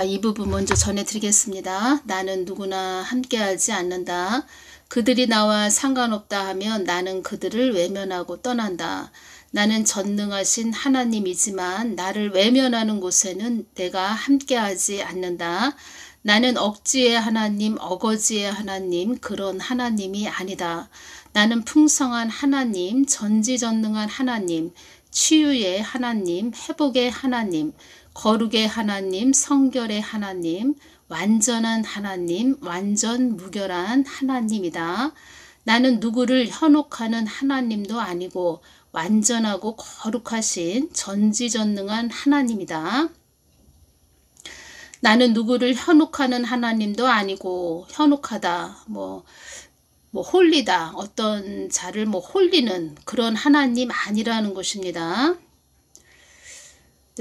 이 부분 먼저 전해드리겠습니다. 나는 누구나 함께하지 않는다. 그들이 나와 상관없다 하면 나는 그들을 외면하고 떠난다. 나는 전능하신 하나님이지만 나를 외면하는 곳에는 내가 함께하지 않는다. 나는 억지의 하나님, 어거지의 하나님, 그런 하나님이 아니다. 나는 풍성한 하나님, 전지전능한 하나님, 치유의 하나님, 회복의 하나님, 거룩의 하나님, 성결의 하나님, 완전한 하나님, 완전 무결한 하나님이다. 나는 누구를 현혹하는 하나님도 아니고 완전하고 거룩하신 전지전능한 하나님이다. 나는 누구를 현혹하는 하나님도 아니고 현혹하다, 홀리다, 어떤 자를 홀리는 그런 하나님 아니라는 것입니다.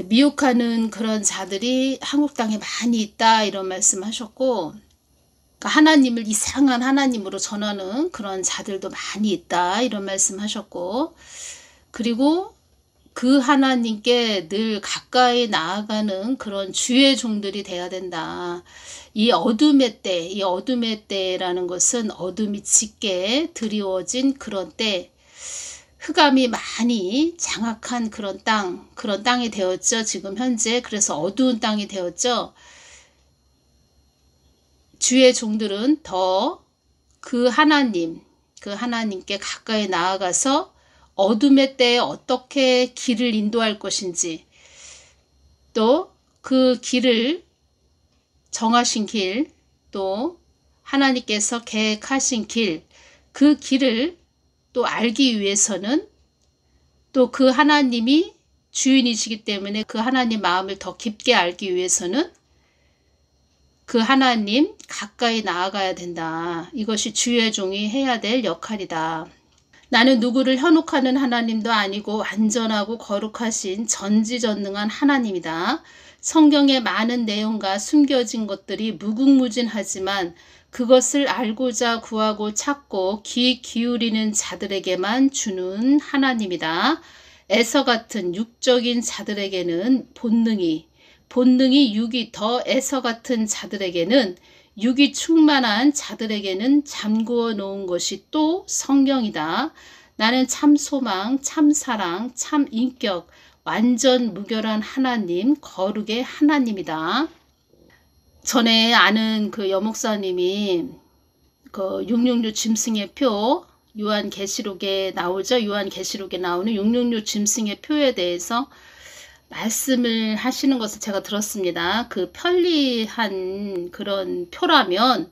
미혹하는 그런 자들이 한국 땅에 많이 있다 이런 말씀 하셨고, 하나님을 이상한 하나님으로 전하는 그런 자들도 많이 있다 이런 말씀 하셨고, 그리고 그 하나님께 늘 가까이 나아가는 그런 주의 종들이 돼야 된다. 이 어둠의 때라는 것은 어둠이 짙게 드리워진 그런 때, 흑암이 많이 장악한 그런 땅이 되었죠. 지금 현재. 그래서 어두운 땅이 되었죠. 주의 종들은 더 그 하나님께 가까이 나아가서 어둠의 때에 어떻게 길을 인도할 것인지, 또 그 길을 정하신 길, 또 하나님께서 계획하신 길, 그 길을 또 알기 위해서는 또 그 하나님이 주인이시기 때문에 그 하나님 마음을 더 깊게 알기 위해서는 그 하나님 가까이 나아가야 된다. 이것이 주의 종이 해야 될 역할이다. 나는 누구를 현혹하는 하나님도 아니고 완전하고 거룩하신 전지전능한 하나님이다. 성경의 많은 내용과 숨겨진 것들이 무궁무진하지만 그것을 알고자 구하고 찾고 귀 기울이는 자들에게만 주는 하나님이다. 에서 같은 육적인 자들에게는 본능이 육이 더 에서 같은 자들에게는 육이 충만한 자들에게는 잠구어 놓은 것이 또 성경이다. 나는 참 소망, 참 사랑, 참 인격, 완전 무결한 하나님, 거룩의 하나님이다. 전에 아는 그 여목사님이 그 666 짐승의 표, 요한계시록에 나오죠. 요한계시록에 나오는 666 짐승의 표에 대해서 말씀을 하시는 것을 제가 들었습니다. 그 편리한 그런 표라면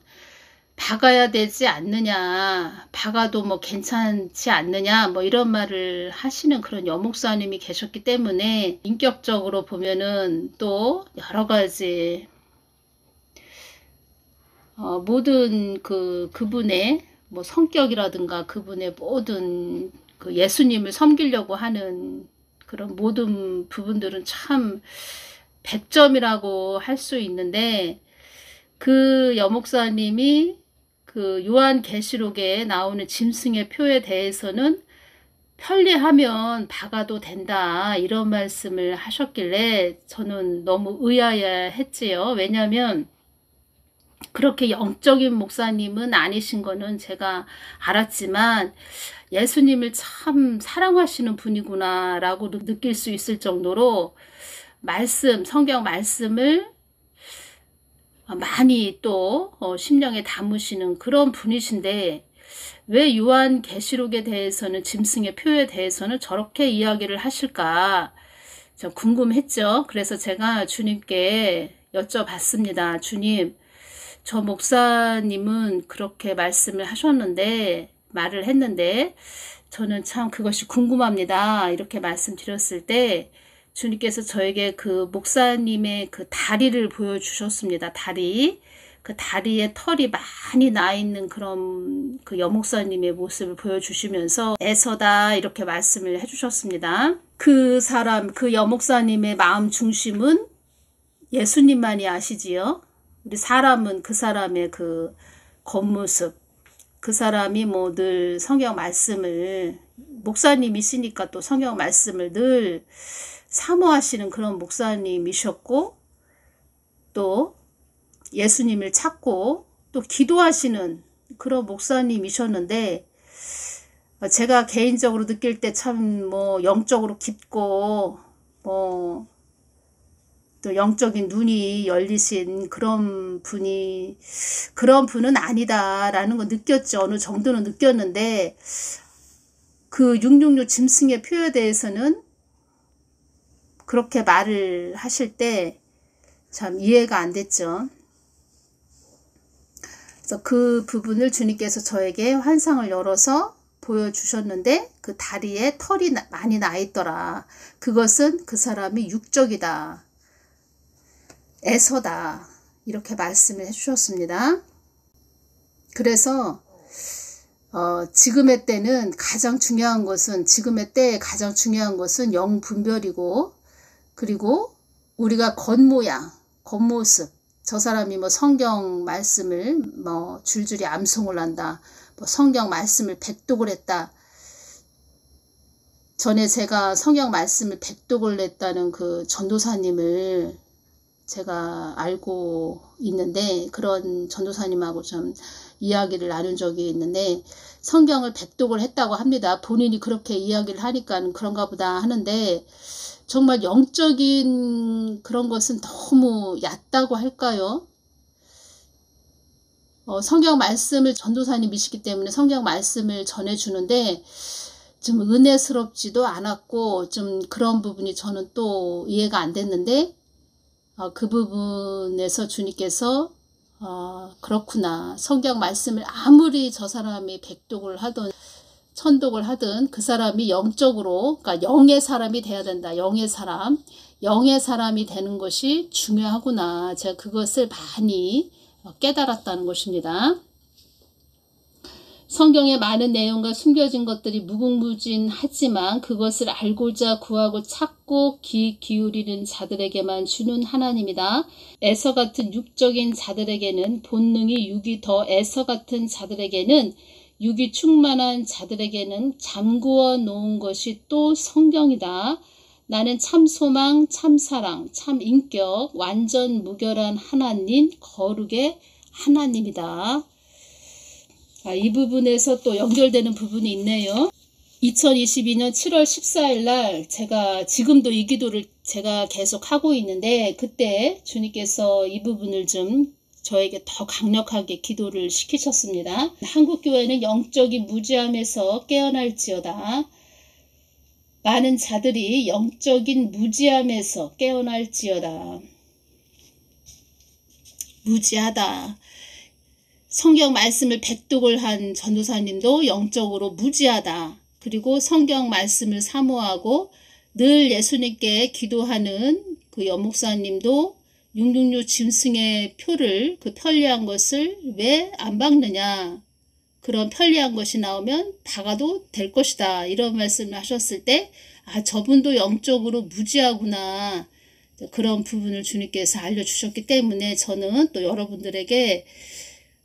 박아야 되지 않느냐, 박아도 괜찮지 않느냐, 이런 말을 하시는 그런 여목사님이 계셨기 때문에 인격적으로 보면은 또 여러 가지 모든 그분의 성격이라든가 그분의 모든 그 예수님을 섬기려고 하는 그런 모든 부분들은 참 100점이라고 할 수 있는데, 그 여목사님이 그 요한계시록에 나오는 짐승의 표에 대해서는 편리하면 박아도 된다 이런 말씀을 하셨길래 저는 너무 의아해했지요. 왜냐하면 그렇게 영적인 목사님은 아니신 거는 제가 알았지만 예수님을 참 사랑하시는 분이구나 라고 느낄 수 있을 정도로 성경 말씀을 많이 또 심령에 담으시는 그런 분이신데, 왜 요한계시록에 대해서는 짐승의 표에 대해서는 저렇게 이야기를 하실까 좀 궁금했죠. 그래서 제가 주님께 여쭤봤습니다. 주님, 저 목사님은 그렇게 말씀을 말을 했는데 저는 참 그것이 궁금합니다. 이렇게 말씀드렸을 때 주님께서 저에게 그 목사님의 그 다리를 보여주셨습니다. 그 다리에 털이 많이 나 있는 그런 그 여목사님의 모습을 보여주시면서 에서다 이렇게 말씀을 해주셨습니다. 그 여목사님의 마음 중심은 예수님만이 아시지요. 우리 사람은 그 사람의 그 겉모습, 그 사람이 늘 성경 말씀을, 목사님이시니까 또 성경 말씀을 늘 사모하시는 그런 목사님이셨고, 또 예수님을 찾고 또 기도하시는 그런 목사님이셨는데, 제가 개인적으로 느낄 때 참 뭐 영적으로 깊고 뭐 또 영적인 눈이 열리신 그런 분은 아니다라는 거 느꼈죠. 어느 정도는 느꼈는데, 그 666 짐승의 표에 대해서는 그렇게 말을 하실 때 참 이해가 안 됐죠. 그래서 그 부분을 주님께서 저에게 환상을 열어서 보여주셨는데, 그 다리에 털이 많이 나 있더라. 그것은 그 사람이 육적이다, 에서다, 이렇게 말씀을 해주셨습니다. 그래서 지금의 때에 가장 중요한 것은 영분별이고, 그리고 우리가 겉모습, 저 사람이 뭐 성경 말씀을 뭐 줄줄이 암송을 한다, 뭐 성경 말씀을 백독을 했다. 전에 제가 성경 말씀을 백독을 했다는 그 전도사님을 제가 알고 있는데, 그런 전도사님하고 좀 이야기를 나눈 적이 있는데, 성경을 백독을 했다고 합니다. 본인이 그렇게 이야기를 하니까 그런가 보다 하는데, 정말 영적인 그런 것은 너무 얕다고 할까요? 성경 말씀을 전도사님이시기 때문에 성경 말씀을 전해주는데 좀 은혜스럽지도 않았고, 좀 그런 부분이 저는 또 이해가 안 됐는데, 그 부분에서 주님께서 그렇구나, 성경 말씀을 아무리 저 사람이 백독을 하든 천독을 하든 그 사람이 영적으로, 그러니까 영의 사람이 돼야 된다. 영의 사람이 되는 것이 중요하구나. 제가 그것을 많이 깨달았다는 것입니다. 성경의 많은 내용과 숨겨진 것들이 무궁무진하지만 그것을 알고자 구하고 찾고 귀 기울이는 자들에게만 주는 하나님이다. 에서 같은 육적인 자들에게는 본능이, 육이 더 에서 같은 자들에게는, 육이 충만한 자들에게는 잠구어 놓은 것이 또 성경이다. 나는 참 소망, 참 사랑, 참 인격, 완전 무결한 하나님, 거룩의 하나님이다. 이 부분에서 또 연결되는 부분이 있네요. 2022년 7월 14일 날 제가 지금도 이 기도를 제가 계속 하고 있는데, 그때 주님께서 이 부분을 좀 저에게 더 강력하게 기도를 시키셨습니다. 한국교회는 영적인 무지함에서 깨어날지어다. 많은 자들이 영적인 무지함에서 깨어날지어다. 무지하다. 성경 말씀을 백독을 한 전도사님도 영적으로 무지하다. 그리고 성경 말씀을 사모하고 늘 예수님께 기도하는 그 연목사님도 666 짐승의 표를, 그 편리한 것을 왜 안 박느냐, 그런 편리한 것이 나오면 박아도 될 것이다, 이런 말씀을 하셨을 때, 저분도 영적으로 무지하구나, 그런 부분을 주님께서 알려주셨기 때문에 저는 또 여러분들에게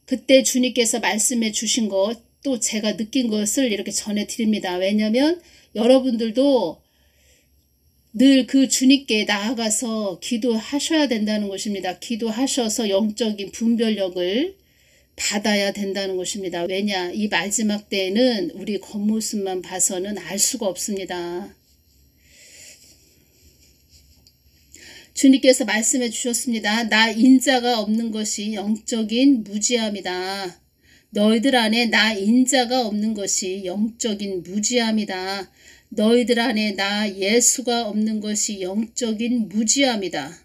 그때 주님께서 말씀해 주신 것, 또 제가 느낀 것을 이렇게 전해드립니다. 왜냐하면 여러분들도 늘 그 주님께 나아가서 기도하셔야 된다는 것입니다. 기도하셔서 영적인 분별력을 받아야 된다는 것입니다. 왜냐, 이 마지막 때에는 우리 겉모습만 봐서는 알 수가 없습니다. 주님께서 말씀해 주셨습니다. 나 인자가 없는 것이 영적인 무지함이다. 너희들 안에 나 인자가 없는 것이 영적인 무지함이다. 너희들 안에 나 예수가 없는 것이 영적인 무지함이다.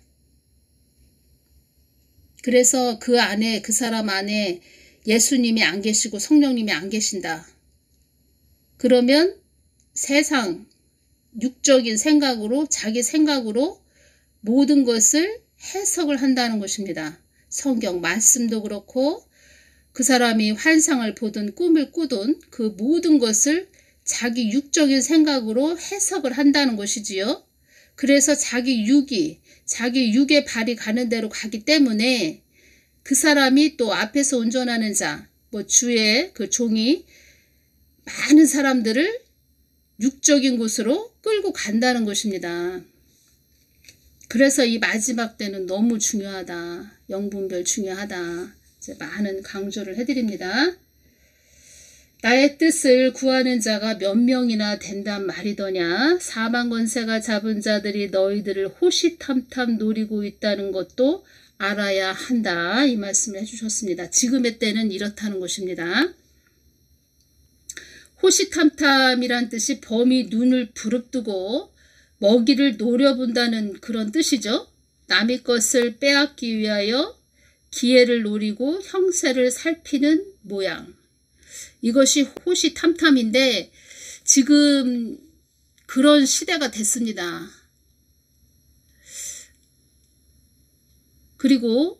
그래서 그 안에, 그 사람 안에 예수님이 안 계시고 성령님이 안 계신다. 그러면 세상, 육적인 생각으로, 자기 생각으로 모든 것을 해석을 한다는 것입니다. 성경 말씀도 그렇고 그 사람이 환상을 보든 꿈을 꾸든 그 모든 것을 자기 육적인 생각으로 해석을 한다는 것이지요. 그래서 자기 육의 발이 가는 대로 가기 때문에 그 사람이 또 앞에서 운전하는 자, 뭐 주의 그 종이 많은 사람들을 육적인 곳으로 끌고 간다는 것입니다. 그래서 이 마지막 때는 너무 중요하다. 영분별 중요하다. 이제 많은 강조를 해드립니다. 나의 뜻을 구하는 자가 몇 명이나 된단 말이더냐. 사망 권세가 잡은 자들이 너희들을 호시탐탐 노리고 있다는 것도 알아야 한다. 이 말씀을 해주셨습니다. 지금의 때는 이렇다는 것입니다. 호시탐탐이란 뜻이 범이 눈을 부릅뜨고 먹이를 노려본다는 그런 뜻이죠. 남의 것을 빼앗기 위하여 기회를 노리고 형세를 살피는 모양. 이것이 호시탐탐인데 지금 그런 시대가 됐습니다. 그리고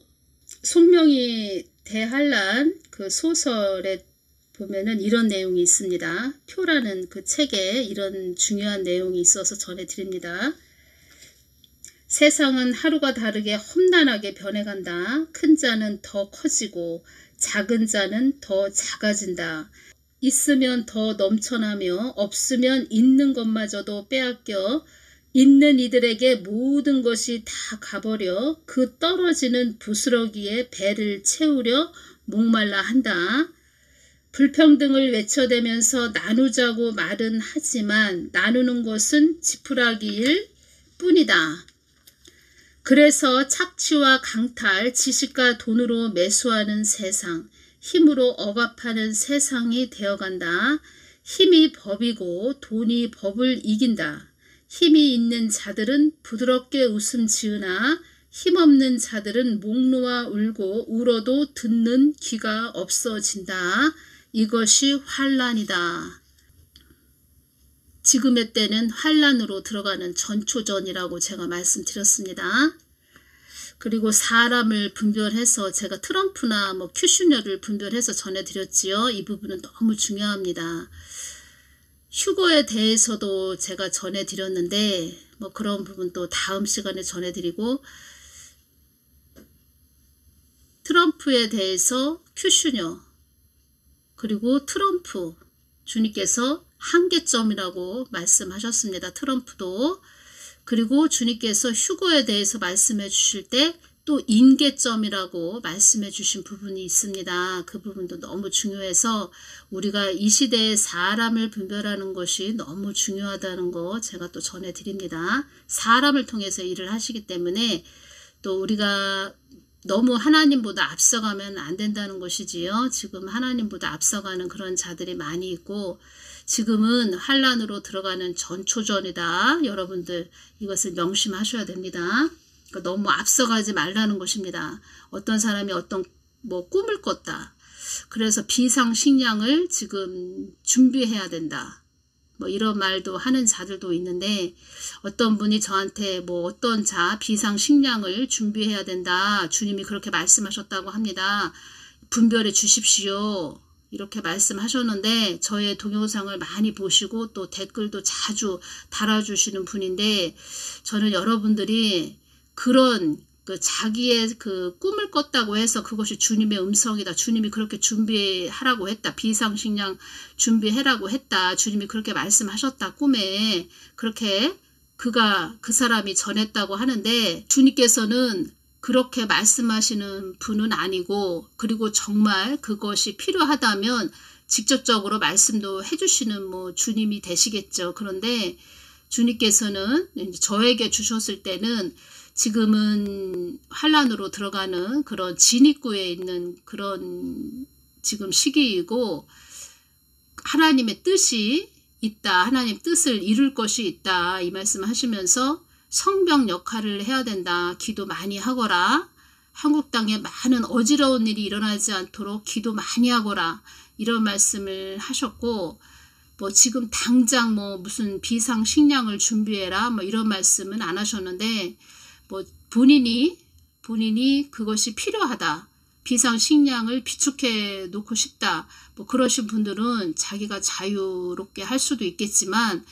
송명이 대환란 그 소설에 보면은 이런 내용이 있습니다. 표라는 그 책에 이런 중요한 내용이 있어서 전해드립니다. 세상은 하루가 다르게 험난하게 변해간다. 큰 자는 더 커지고 작은 자는 더 작아진다. 있으면 더 넘쳐나며 없으면 있는 것마저도 빼앗겨 있는 이들에게 모든 것이 다 가버려 그 떨어지는 부스러기에 배를 채우려 목말라 한다. 불평등을 외쳐대면서 나누자고 말은 하지만 나누는 것은 지푸라기일 뿐이다. 그래서 착취와 강탈, 지식과 돈으로 매수하는 세상, 힘으로 억압하는 세상이 되어간다. 힘이 법이고 돈이 법을 이긴다. 힘이 있는 자들은 부드럽게 웃음 지으나 힘없는 자들은 목 놓아 울고 울어도 듣는 귀가 없어진다. 이것이 환란이다. 지금의 때는 환란으로 들어가는 전초전이라고 제가 말씀드렸습니다. 그리고 사람을 분별해서 제가 트럼프나 큐슈녀를 분별해서 전해드렸지요. 이 부분은 너무 중요합니다. 휴거에 대해서도 제가 전해드렸는데 그런 부분 또 다음 시간에 전해드리고, 트럼프에 대해서 큐슈녀 그리고 트럼프, 주님께서 한계점이라고 말씀하셨습니다. 트럼프도. 그리고 주님께서 휴거에 대해서 말씀해 주실 때 또 임계점이라고 말씀해 주신 부분이 있습니다. 그 부분도 너무 중요해서 우리가 이 시대에 사람을 분별하는 것이 너무 중요하다는 거 제가 또 전해드립니다. 사람을 통해서 일을 하시기 때문에 또 우리가 너무 하나님보다 앞서가면 안 된다는 것이지요. 지금 하나님보다 앞서가는 그런 자들이 많이 있고 지금은 환란으로 들어가는 전초전이다. 여러분들 이것을 명심하셔야 됩니다. 그러니까 너무 앞서가지 말라는 것입니다. 어떤 사람이 어떤 꿈을 꿨다. 그래서 비상식량을 지금 준비해야 된다. 이런 말도 하는 자들도 있는데, 어떤 분이 저한테 어떤 비상식량을 준비해야 된다. 주님이 그렇게 말씀하셨다고 합니다. 분별해 주십시오. 이렇게 말씀하셨는데, 저의 동영상을 많이 보시고 또 댓글도 자주 달아주시는 분인데, 저는 여러분들이 그런 자기의 그 꿈을 꿨다고 해서 그것이 주님의 음성이다. 주님이 그렇게 준비하라고 했다. 비상식량 준비해라고 했다. 주님이 그렇게 말씀하셨다. 꿈에 그렇게 그 사람이 전했다고 하는데, 주님께서는 그렇게 말씀하시는 분은 아니고, 그리고 정말 그것이 필요하다면 직접적으로 말씀도 해주시는 주님이 되시겠죠. 그런데 주님께서는 저에게 주셨을 때는 지금은 환란으로 들어가는 그런 진입구에 있는 그런 지금 시기이고, 하나님의 뜻이 있다. 하나님 뜻을 이룰 것이 있다. 이 말씀 하시면서 성병 역할을 해야 된다. 기도 많이 하거라. 한국 땅에 많은 어지러운 일이 일어나지 않도록 기도 많이 하거라. 이런 말씀을 하셨고, 지금 당장 무슨 비상식량을 준비해라. 이런 말씀은 안 하셨는데, 본인이 그것이 필요하다. 비상식량을 비축해 놓고 싶다. 그러신 분들은 자기가 자유롭게 할 수도 있겠지만,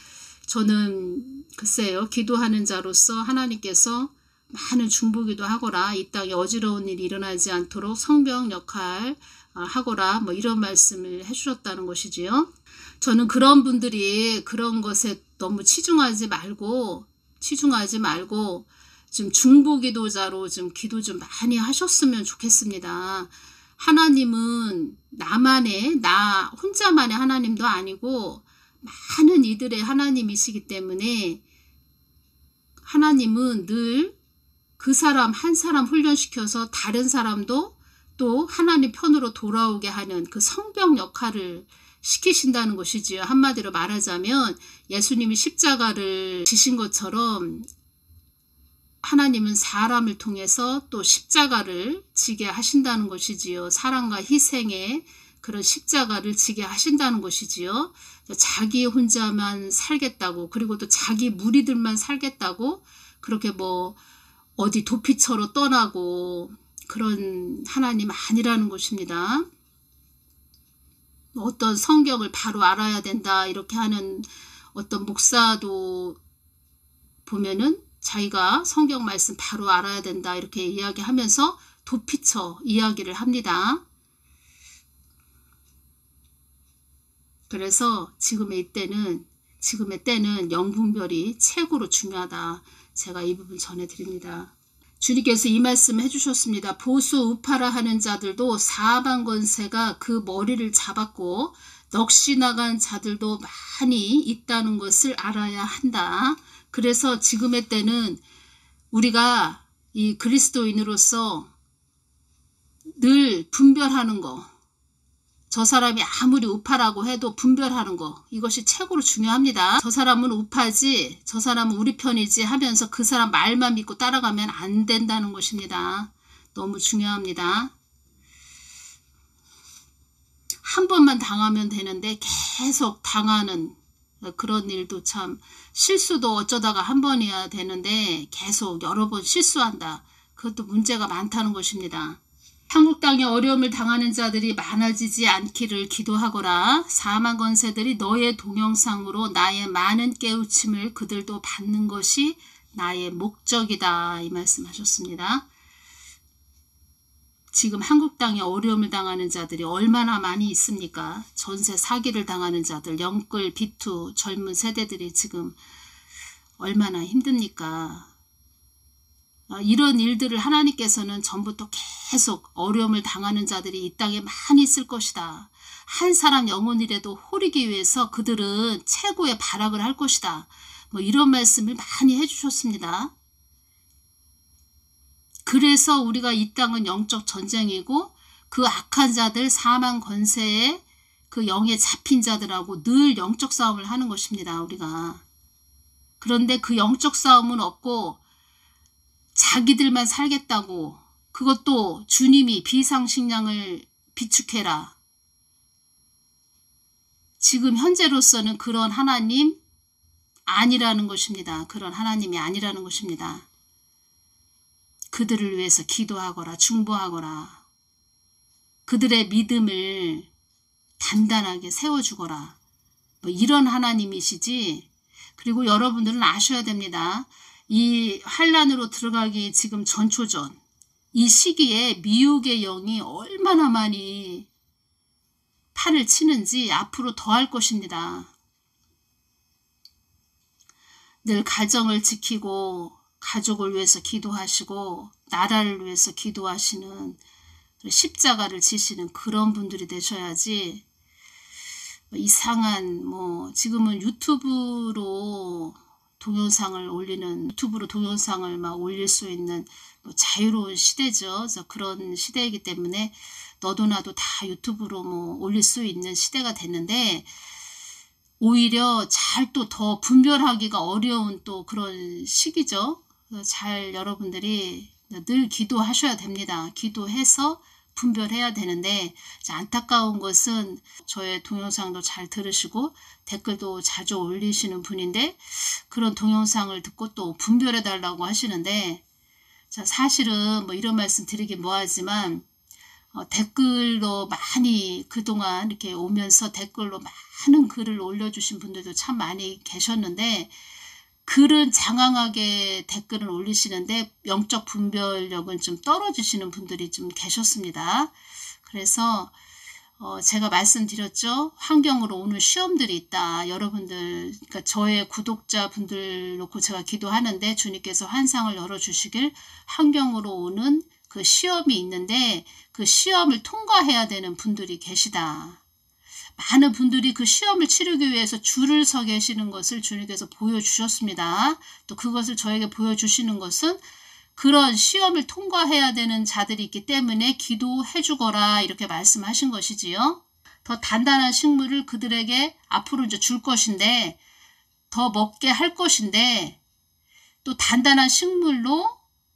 저는 글쎄요, 기도하는 자로서 하나님께서 많은 중보기도 하거라. 이 땅에 어지러운 일이 일어나지 않도록 성병 역할 하거라. 이런 말씀을 해주셨다는 것이지요. 저는 그런 분들이 그런 것에 너무 치중하지 말고 좀 중보기도자로 좀 기도 좀 많이 하셨으면 좋겠습니다. 하나님은 나 혼자만의 하나님도 아니고 많은 이들의 하나님이시기 때문에 하나님은 늘 그 사람 한 사람 훈련시켜서 다른 사람도 또 하나님 편으로 돌아오게 하는 그 성병 역할을 시키신다는 것이지요. 한마디로 말하자면 예수님이 십자가를 지신 것처럼 하나님은 사람을 통해서 또 십자가를 지게 하신다는 것이지요. 사랑과 희생의 그런 십자가를 지게 하신다는 것이지요. 자기 혼자만 살겠다고, 그리고 또 자기 무리들만 살겠다고 그렇게 뭐 어디 도피처로 떠나고 그런 하나님 아니라는 것입니다. 어떤 성경을 바로 알아야 된다 이렇게 하는 어떤 목사도 보면은 자기가 성경 말씀 바로 알아야 된다 이렇게 이야기하면서 도피처 이야기를 합니다. 그래서 지금의 때는 영분별이 최고로 중요하다. 제가 이 부분 전해드립니다. 주님께서 이 말씀 해주셨습니다. 보수 우파라 하는 자들도 사방 권세가 그 머리를 잡았고 넋이 나간 자들도 많이 있다는 것을 알아야 한다. 그래서 지금의 때는 우리가 이 그리스도인으로서 늘 분별하는 거, 저 사람이 아무리 우파라고 해도 분별하는 거, 이것이 최고로 중요합니다. 저 사람은 우파지, 저 사람은 우리 편이지 하면서 그 사람 말만 믿고 따라가면 안 된다는 것입니다. 너무 중요합니다. 한 번만 당하면 되는데 계속 당하는 그런 일도 참, 실수도 어쩌다가 한 번이어야 되는데 계속 여러 번 실수한다. 그것도 문제가 많다는 것입니다. 한국 땅에 어려움을 당하는 자들이 많아지지 않기를 기도하거라. 사망 권세들이 너의 동영상으로 나의 많은 깨우침을 그들도 받는 것이 나의 목적이다. 이 말씀하셨습니다. 지금 한국 땅에 어려움을 당하는 자들이 얼마나 많이 있습니까? 전세 사기를 당하는 자들, 영끌, 비투, 젊은 세대들이 지금 얼마나 힘듭니까? 이런 일들을 하나님께서는 전부터 계속 어려움을 당하는 자들이 이 땅에 많이 있을 것이다. 한 사람 영혼이라도 호리기 위해서 그들은 최고의 발악을 할 것이다. 뭐 이런 말씀을 많이 해주셨습니다. 그래서 우리가 이 땅은 영적 전쟁이고 그 악한 자들, 사망 권세에 그 영에 잡힌 자들하고 늘 영적 싸움을 하는 것입니다. 우리가. 그런데 그 영적 싸움은 없고 자기들만 살겠다고, 그것도 주님이 비상식량을 비축해라. 지금 현재로서는 그런 하나님 아니라는 것입니다. 그런 하나님이 아니라는 것입니다. 그들을 위해서 기도하거라, 중보하거라. 그들의 믿음을 단단하게 세워주거라. 뭐 이런 하나님이시지. 그리고 여러분들은 아셔야 됩니다. 이 환란으로 들어가기 지금 전초전, 이 시기에 미혹의 영이 얼마나 많이 판을 치는지 앞으로 더 할 것입니다. 늘 가정을 지키고 가족을 위해서 기도하시고 나라를 위해서 기도하시는, 십자가를 지시는 그런 분들이 되셔야지, 이상한 지금은 유튜브로 동영상을 막 올릴 수 있는 자유로운 시대죠. 그래서 그런 시대이기 때문에 너도 나도 다 유튜브로 올릴 수 있는 시대가 됐는데, 오히려 잘 또 더 분별하기가 어려운 또 그런 시기죠. 잘 여러분들이 늘 기도하셔야 됩니다. 기도해서 분별해야 되는데, 안타까운 것은 저의 동영상도 잘 들으시고 댓글도 자주 올리시는 분인데 그런 동영상을 듣고 또 분별해 달라고 하시는데, 사실은 이런 말씀 드리긴 뭐하지만 댓글로 많이 그동안 이렇게 오면서 댓글로 많은 글을 올려주신 분들도 참 많이 계셨는데, 글은 장황하게 댓글을 올리시는데 영적 분별력은 좀 떨어지시는 분들이 좀 계셨습니다. 그래서 제가 말씀드렸죠. 환경으로 오는 시험들이 있다. 여러분들, 그러니까 저의 구독자분들 놓고 제가 기도하는데 주님께서 환상을 열어주시길 환경으로 오는 그 시험이 있는데 그 시험을 통과해야 되는 분들이 계시다. 많은 분들이 그 시험을 치르기 위해서 줄을 서 계시는 것을 주님께서 보여주셨습니다. 또 그것을 저에게 보여주시는 것은 그런 시험을 통과해야 되는 자들이 있기 때문에 기도해 주거라 이렇게 말씀하신 것이지요. 더 단단한 식물을 그들에게 앞으로 이제 줄 것인데 더 먹게 할 것인데 또 단단한 식물로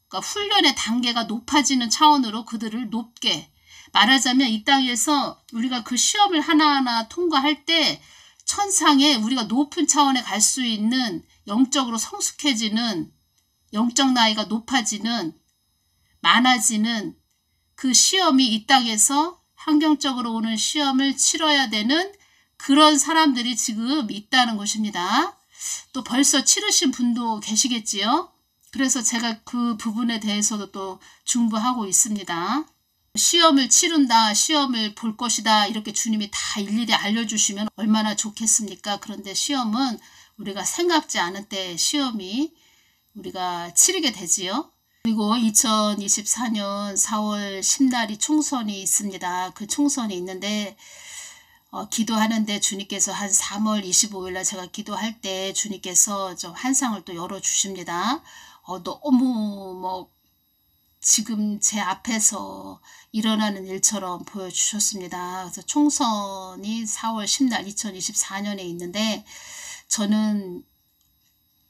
그러니까 훈련의 단계가 높아지는 차원으로 그들을 높게 말하자면 이 땅에서 우리가 그 시험을 하나하나 통과할 때 천상에 우리가 높은 차원에 갈 수 있는 영적으로 성숙해지는 영적 나이가 높아지는 많아지는 그 시험이 이 땅에서 환경적으로 오는 시험을 치러야 되는 그런 사람들이 지금 있다는 것입니다. 또 벌써 치르신 분도 계시겠지요. 그래서 제가 그 부분에 대해서도 또 중보하고 있습니다. 시험을 치른다, 시험을 볼 것이다 이렇게 주님이 다 일일이 알려주시면 얼마나 좋겠습니까? 그런데 시험은 우리가 생각지 않은 때 시험이 우리가 치르게 되지요. 그리고 2024년 4월 10날이 총선이 있습니다. 그 총선이 있는데 기도하는데 주님께서 한 3월 25일날 제가 기도할 때 주님께서 좀 환상을 또 열어주십니다. 너무 지금 제 앞에서 일어나는 일처럼 보여주셨습니다. 그래서 총선이 4월 10날 2024년에 있는데 저는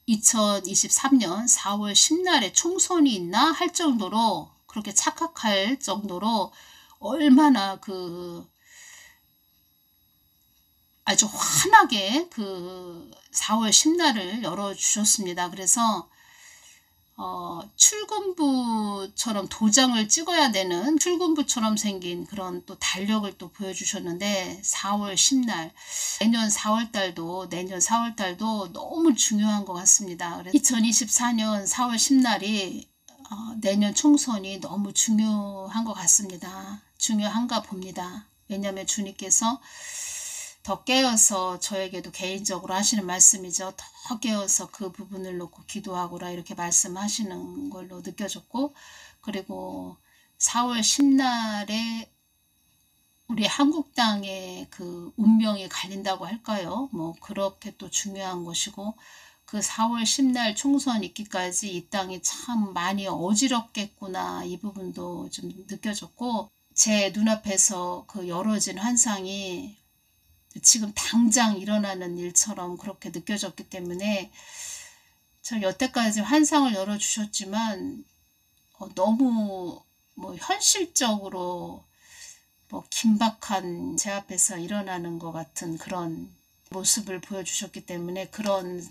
2023년 4월 10날에 총선이 있나 할 정도로 그렇게 착각할 정도로 얼마나 아주 환하게 4월 10날을 열어주셨습니다. 그래서 출근부처럼 도장을 찍어야 되는 출근부처럼 생긴 그런 또 달력을 또 보여주셨는데 4월 10날 내년 4월달도 너무 중요한 것 같습니다. 그래서 2024년 4월 10날이 내년 총선이 너무 중요한 것 같습니다. 중요한가 봅니다. 왜냐하면 주님께서 더 깨어서 저에게도 개인적으로 하시는 말씀이죠. 더 깨어서 그 부분을 놓고 기도하고라 이렇게 말씀하시는 걸로 느껴졌고 그리고 4월 10날에 우리 한국 땅의 그 운명이 갈린다고 할까요? 그렇게 또 중요한 것이고 그 4월 10날 총선 있기까지 이 땅이 참 많이 어지럽겠구나 이 부분도 좀 느껴졌고 제 눈앞에서 그 열어진 환상이 지금 당장 일어나는 일처럼 그렇게 느껴졌기 때문에 저 여태까지 환상을 열어주셨지만 너무 현실적으로 긴박한 제 앞에서 일어나는 것 같은 그런 모습을 보여주셨기 때문에 그런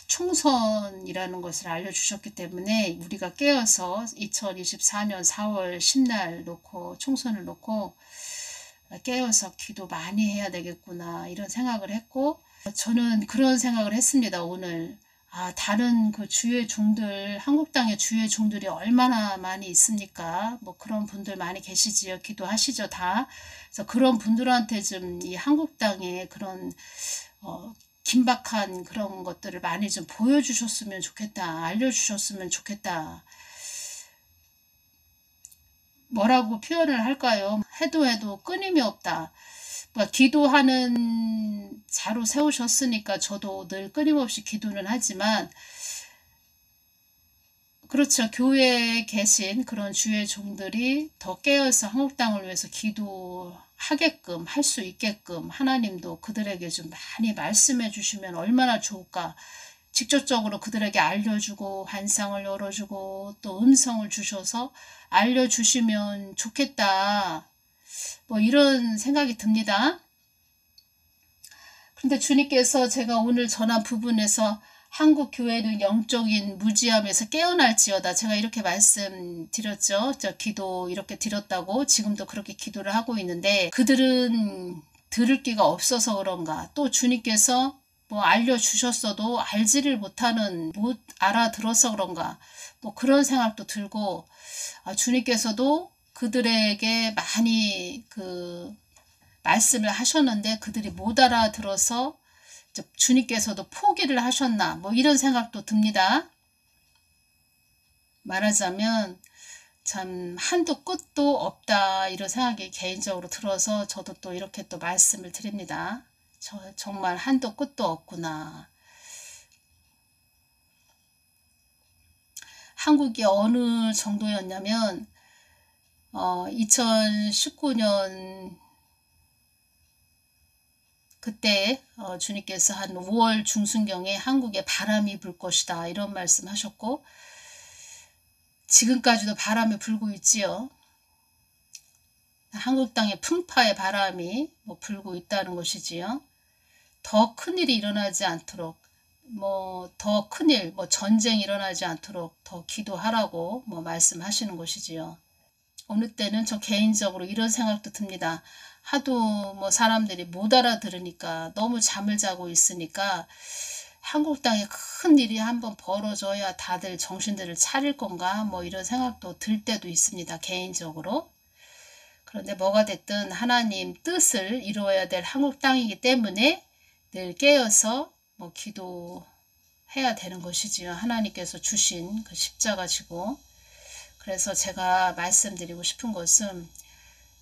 총선이라는 것을 알려주셨기 때문에 우리가 깨어서 2024년 4월 10날 놓고 총선을 놓고 깨어서 기도 많이 해야 되겠구나 이런 생각을 했고 저는 그런 생각을 했습니다. 오늘 다른 그 주의 종들 한국 땅의 주의 종들이 얼마나 많이 있습니까? 그런 분들 많이 계시지요. 기도하시죠 다. 그래서 그런 분들한테 좀 이 한국 땅의 그런 긴박한 그런 것들을 많이 좀 보여주셨으면 좋겠다. 알려주셨으면 좋겠다. 뭐라고 표현을 할까요? 해도 끊임이 없다. 기도하는 자로 세우셨으니까 저도 늘 끊임없이 기도는 하지만 그렇죠. 교회에 계신 그런 주의 종들이 더 깨어서 한국 땅을 위해서 기도하게끔 할 수 있게끔 하나님도 그들에게 좀 많이 말씀해 주시면 얼마나 좋을까. 직접적으로 그들에게 알려주고 환상을 열어주고 또 음성을 주셔서 알려주시면 좋겠다. 이런 생각이 듭니다. 그런데 주님께서 제가 오늘 전한 부분에서 한국 교회는 영적인 무지함에서 깨어날지어다. 제가 이렇게 말씀드렸죠. 저 기도 이렇게 드렸다고 지금도 그렇게 기도를 하고 있는데 그들은 들을 기가 없어서 그런가. 또 주님께서 알려주셨어도 알지를 못하는 못 알아들어서 그런가 그런 생각도 들고 주님께서도 그들에게 많이 말씀을 하셨는데 그들이 못 알아들어서 주님께서도 포기를 하셨나 뭐 이런 생각도 듭니다. 말하자면 참 한도 끝도 없다 이런 생각이 개인적으로 들어서 저도 또 이렇게 또 말씀을 드립니다. 정말 한도 끝도 없구나. 한국이 어느 정도였냐면 2019년 그때 주님께서 한 5월 중순경에 한국에 바람이 불 것이다 이런 말씀 하셨고 지금까지도 바람이 불고 있지요. 한국 땅에 풍파의 바람이 불고 있다는 것이지요. 더 큰일이 일어나지 않도록 더 큰일 전쟁이 일어나지 않도록 더 기도하라고 말씀하시는 것이지요. 어느 때는 저 개인적으로 이런 생각도 듭니다. 하도 사람들이 못 알아들으니까 너무 잠을 자고 있으니까 한국 땅에 큰 일이 한번 벌어져야 다들 정신들을 차릴 건가 이런 생각도 들 때도 있습니다. 개인적으로. 그런데 뭐가 됐든 하나님 뜻을 이루어야 될 한국 땅이기 때문에 늘 깨어서 기도해야 되는 것이지요. 하나님께서 주신 그 십자가 지고. 그래서 제가 말씀드리고 싶은 것은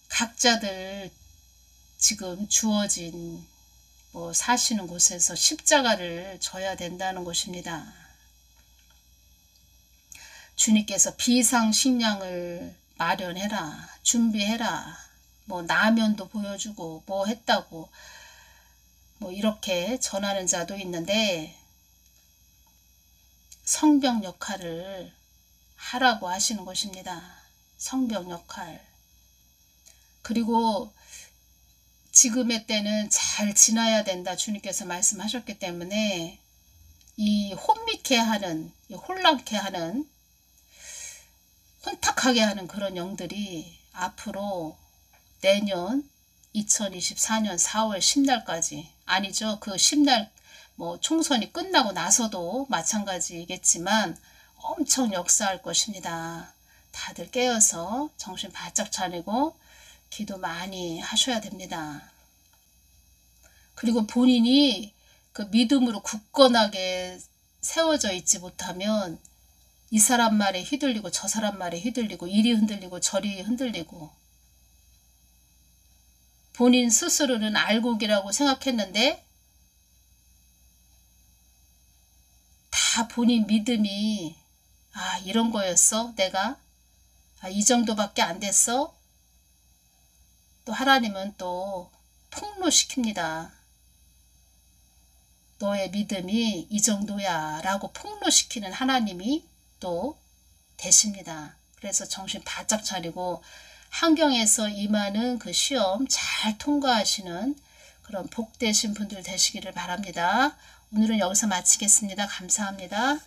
각자들 지금 주어진 사시는 곳에서 십자가를 져야 된다는 것입니다. 주님께서 비상식량을 마련해라, 준비해라, 라면도 보여주고 했다고 이렇게 전하는 자도 있는데 성병 역할을 하라고 하시는 것입니다. 성병 역할. 그리고 지금의 때는 잘 지나야 된다 주님께서 말씀하셨기 때문에 이 혼미케 하는, 혼란케 하는, 혼탁하게 하는 그런 영들이 앞으로 내년 2024년 4월 10날까지 아니죠. 그 10날 총선이 끝나고 나서도 마찬가지겠지만 엄청 역사할 것입니다. 다들 깨어서 정신 바짝 차리고 기도 많이 하셔야 됩니다. 그리고 본인이 그 믿음으로 굳건하게 세워져 있지 못하면 이 사람 말에 휘둘리고 저 사람 말에 휘둘리고 이리 흔들리고 저리 흔들리고 본인 스스로는 알곡이라고 생각했는데 다 본인 믿음이 이런 거였어 내가 이 정도밖에 안 됐어 또 하나님은 또 폭로시킵니다. 너의 믿음이 이 정도야 라고 폭로시키는 하나님이 또 되십니다. 그래서 정신 바짝 차리고 환경에서 임하는 그 시험 잘 통과하시는 그런 복되신 분들 되시기를 바랍니다. 오늘은 여기서 마치겠습니다. 감사합니다.